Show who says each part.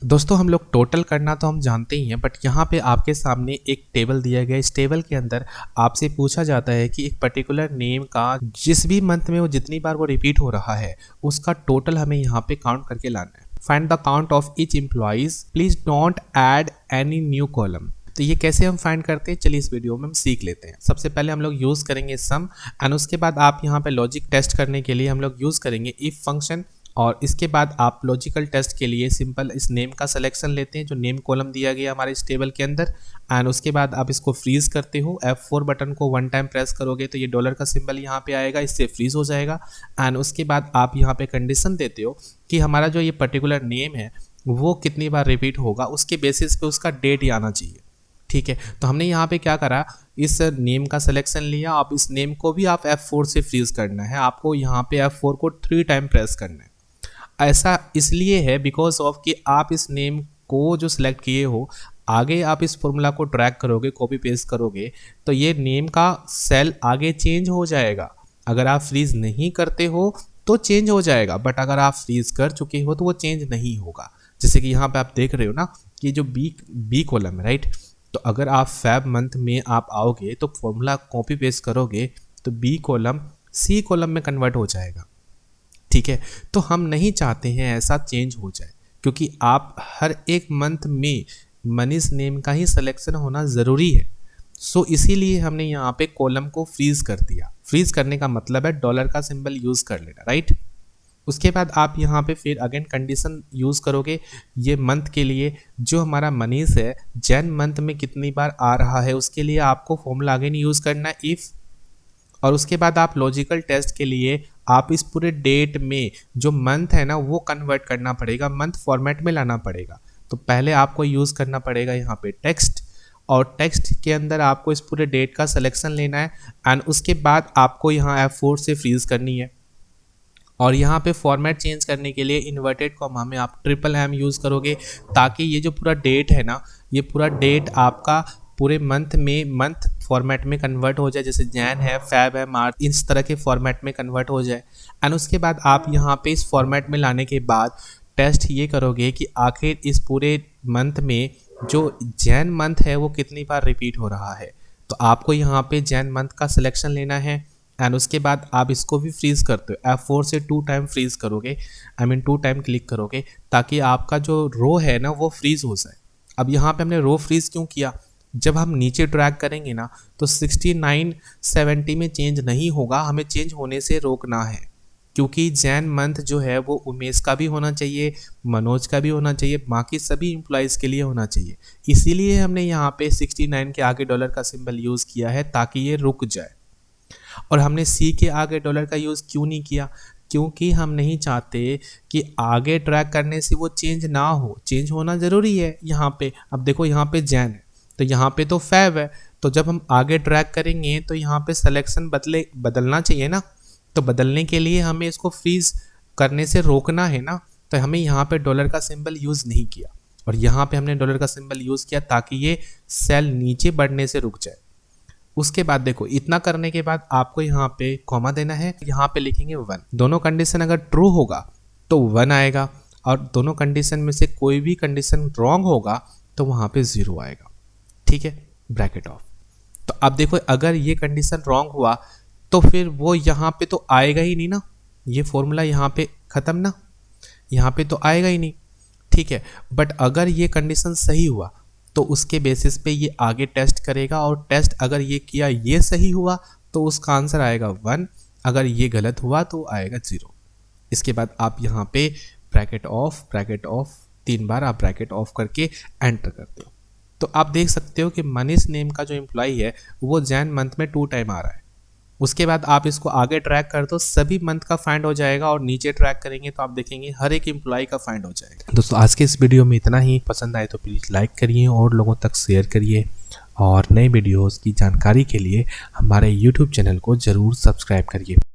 Speaker 1: दोस्तों हम लोग टोटल करना तो हम जानते ही हैं, बट यहाँ पे आपके सामने एक टेबल दिया गया है। इस टेबल के अंदर आपसे पूछा जाता है कि एक पर्टिकुलर नेम का जिस भी मंथ में वो जितनी बार वो रिपीट हो रहा है उसका टोटल हमें यहाँ पे काउंट करके लाना है। Find the count of each employees, please don't add any new column. तो ये कैसे हम फाइंड करते हैं, चलिए इस वीडियो में हम सीख लेते हैं। सबसे पहले हम लोग यूज़ करेंगे सम, एंड उसके बाद आप यहाँ पे लॉजिक टेस्ट करने के लिए हम लोग यूज़ करेंगे इफ फंक्शन। और इसके बाद आप लॉजिकल टेस्ट के लिए सिंपल इस नेम का सिलेक्शन लेते हैं जो नेम कॉलम दिया गया हमारे इस टेबल के अंदर, एंड उसके बाद आप इसको फ्रीज करते हो। F4 बटन को 1 टाइम प्रेस करोगे तो ये डॉलर का सिंबल यहाँ पे आएगा, इससे फ्रीज हो जाएगा। एंड उसके बाद आप यहाँ पे कंडीशन देते हो कि हमारा जो ये पर्टिकुलर नेम है वो कितनी बार रिपीट होगा, उसके बेसिस पे उसका डेट ही आना चाहिए। ठीक है, तो हमने यहाँ पे क्या करा, इस नेम का सिलेक्शन लिया। आप इस नेम को भी आप F4 से फ्रीज करना है, आपको यहाँ पे F4 को 3 टाइम प्रेस करना है। ऐसा इसलिए है बिकॉज ऑफ कि आप इस नेम को जो सिलेक्ट किए हो, आगे आप इस फॉर्मूला को ड्रैग करोगे, कॉपी पेस्ट करोगे तो ये नेम का सेल आगे चेंज हो जाएगा। अगर आप फ्रीज नहीं करते हो तो चेंज हो जाएगा, बट अगर आप फ्रीज कर चुके हो तो वो चेंज नहीं होगा। जैसे कि यहाँ पे आप देख रहे हो ना कि जो बी कॉलम है, राइट। तो अगर आप फेब मंथ में आप आओगे तो फॉर्मूला कॉपी पेस्ट करोगे तो बी कॉलम सी कॉलम में कन्वर्ट हो जाएगा। ठीक है, तो हम नहीं चाहते हैं ऐसा चेंज हो जाए, क्योंकि आप हर एक मंथ में मनीष नेम का ही सिलेक्शन होना ज़रूरी है। सो इसीलिए हमने यहाँ पे कॉलम को फ्रीज कर दिया। फ्रीज करने का मतलब है डॉलर का सिंबल यूज़ कर लेना, राइट। उसके बाद आप यहाँ पे फिर अगेन कंडीशन यूज़ करोगे ये मंथ के लिए। जो हमारा मनीष है जैन मंथ में कितनी बार आ रहा है उसके लिए आपको फॉर्मूला अगेन यूज़ करना है इफ़। और उसके बाद आप लॉजिकल टेस्ट के लिए आप इस पूरे डेट में जो मंथ है ना वो कन्वर्ट करना पड़ेगा, मंथ फॉर्मेट में लाना पड़ेगा। तो पहले आपको यूज़ करना पड़ेगा यहाँ पे टेक्स्ट, और टेक्स्ट के अंदर आपको इस पूरे डेट का सिलेक्शन लेना है, एंड उसके बाद आपको यहाँ F4 से फ्रीज करनी है। और यहाँ पे फॉर्मेट चेंज करने के लिए इन्वर्टेड कॉमा में आप M यूज़ करोगे, ताकि ये जो पूरा डेट है ना, ये पूरा डेट आपका पूरे मंथ में मंथ फॉर्मेट में कन्वर्ट हो जाए। जैसे जैन है, फैब है, मार्च, इस तरह के फॉर्मेट में कन्वर्ट हो जाए। एंड उसके बाद आप यहाँ पे इस फॉर्मेट में लाने के बाद टेस्ट ये करोगे कि आखिर इस पूरे मंथ में जो जैन मंथ है वो कितनी बार रिपीट हो रहा है। तो आपको यहाँ पे जैन मंथ का सिलेक्शन लेना है, एंड उसके बाद आप इसको भी फ्रीज करते हो। F4 से 2 टाइम फ्रीज करोगे, 2 टाइम क्लिक करोगे, ताकि आपका जो रो है ना वो फ्रीज हो जाए। अब यहाँ पे हमने रो फ्रीज क्यों किया, जब हम नीचे ड्रैग करेंगे ना तो 6970 में चेंज नहीं होगा, हमें चेंज होने से रोकना है। क्योंकि जैन मंथ जो है वो उमेश का भी होना चाहिए, मनोज का भी होना चाहिए, बाकी सभी एम्प्लॉयज़ के लिए होना चाहिए। इसीलिए हमने यहाँ पे 69 के आगे डॉलर का सिंबल यूज़ किया है ताकि ये रुक जाए। और हमने सी के आगे डॉलर का यूज़ क्यों नहीं किया, क्योंकि हम नहीं चाहते कि आगे ड्रैग करने से वो चेंज ना हो। चेंज होना ज़रूरी है यहाँ पे। अब देखो यहाँ पे जैन है तो यहाँ पे तो फैब है, तो जब हम आगे ड्रैग करेंगे तो यहाँ पे सिलेक्शन बदलना चाहिए ना। तो बदलने के लिए हमें इसको फ्रीज करने से रोकना है ना, तो हमें यहाँ पे डॉलर का सिंबल यूज़ नहीं किया, और यहाँ पे हमने डॉलर का सिंबल यूज़ किया ताकि ये सेल नीचे बढ़ने से रुक जाए। उसके बाद देखो इतना करने के बाद आपको यहाँ पे कॉमा देना है, यहाँ पे लिखेंगे 1। दोनों कंडीशन अगर ट्रू होगा तो 1 आएगा, और दोनों कंडीशन में से कोई भी कंडीशन रॉन्ग होगा तो वहाँ पे 0 आएगा। ठीक है, ब्रैकेट ऑफ। तो अब देखो अगर ये कंडीशन रॉन्ग हुआ तो फिर वो यहाँ पे तो आएगा ही नहीं ना, ये फॉर्मूला यहाँ पे ख़त्म ना, यहाँ पे तो आएगा ही नहीं। ठीक है, बट अगर ये कंडीशन सही हुआ तो उसके बेसिस पे ये आगे टेस्ट करेगा, और टेस्ट अगर ये किया ये सही हुआ तो उसका आंसर आएगा 1, अगर ये गलत हुआ तो आएगा 0। इसके बाद आप यहाँ पे ब्रैकेट ऑफ 3 बार आप ब्रैकेट ऑफ करके एंटर करते हो। तो आप देख सकते हो कि मनीष नेम का जो एम्प्लॉय है वो जैन मंथ में 2 टाइम आ रहा है। उसके बाद आप इसको आगे ट्रैक कर दो, सभी मंथ का फाइंड हो जाएगा, और नीचे ट्रैक करेंगे तो आप देखेंगे हर एक एम्प्लॉय का फाइंड हो जाएगा। दोस्तों आज के इस वीडियो में इतना ही। पसंद आए तो प्लीज़ लाइक करिए और लोगों तक शेयर करिए, और नए वीडियोज़ की जानकारी के लिए हमारे यूट्यूब चैनल को ज़रूर सब्सक्राइब करिए।